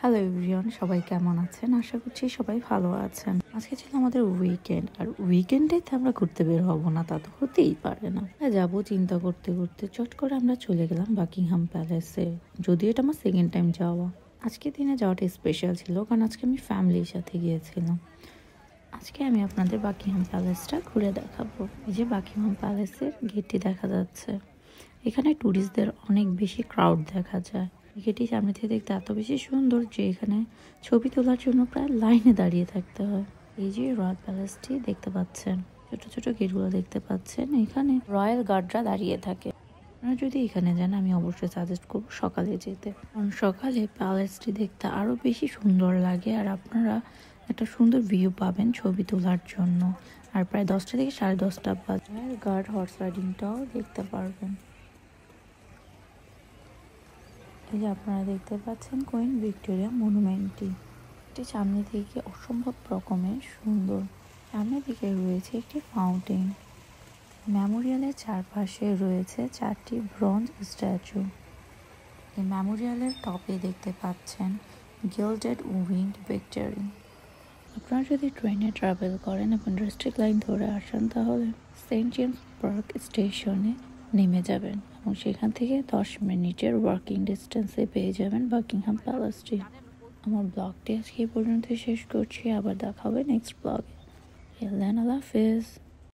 Hello everyone, সবাই কেমন আছেন? আশা করছি সবাই ভালো আছেন। আজকে ছিল আমাদের উইকেন্ড, আর উইকেন্ডেতে আমরা ঘুরতে বের হব না তা তো হতেই পারে না। যাবো চিন্তা করতে করতে চট করে আমরা চলে গেলাম বাকিংহাম প্যালেসে। যদিও এটা আমার সেকেন্ড টাইম যাওয়া। আজকে দিনে যাওয়াটা স্পেশাল ছিল, কারণ আজকে আমি ফ্যামিলির সাথে গিয়েছিলাম। আজকে আমি আপনাদের বাকিংহাম প্যালেসটা ঘুরে দেখাবো। এই যে বাকিংহাম প্যালেসের গেটটি দেখা যাচ্ছে। এখানে ট্যুরিস্টদের অনেক বেশি ক্রাউড দেখা যায়। গেটটি সামনে থেকে দেখতে এত বেশি সুন্দর যে এখানে ছবি তোলার জন্য প্রায় লাইনে দাঁড়িয়ে থাকতে হয়। এই যে রয়্যাল প্যালেসটি দেখতে পাচ্ছেন, ছোট ছোট গেটগুলো দেখতে পাচ্ছেন, এখানে রয়্যাল গার্ডরা দাঁড়িয়ে থাকে। আপনারা যদি এখানে যান, আমি অবশ্যই সাজেস্ট করবো সকালে যেতে, কারণ সকালে প্যালেসটি দেখতে আরো বেশি সুন্দর লাগে, আর আপনারা একটা সুন্দর ভিউ পাবেন ছবি তোলার জন্য। আর প্রায় 10টা থেকে 10:30 বাজে গার্ড হর্স রাইডিংটাও দেখতে পারবেন। এই যে আপনারা দেখতে পাচ্ছেন কুইন ভিক্টোরিয়া মনুমেন্টটি, এটি সামনে থেকে অসম্ভব রকমের সুন্দর। সামনের দিকে রয়েছে একটি ফাউন্টেন। মেমোরিয়ালের চারপাশে রয়েছে 4টি ব্রোঞ্জ স্ট্যাচু। এই মেমোরিয়ালের টপে দেখতে পাচ্ছেন গিল্ডেড উইন্ড ভিক্টোরি। আপনারা যদি ট্রেনে ট্রাভেল করেন এবং ডিস্ট্রিক্ট লাইন ধরে আসেন, তাহলে সেন্ট জেমস পার্ক স্টেশনে নেমে যাবেন এবং সেখান থেকে 10 মিনিটের ওয়াকিং ডিস্টেন্সে পেয়ে যাবেন বাকিংহাম প্যালেসটি। আমার ব্লগটি আজকে এই পর্যন্ত শেষ করছি, আবার দেখা হবে নেক্সট ব্লগে। আল্লাহ হাফেজ।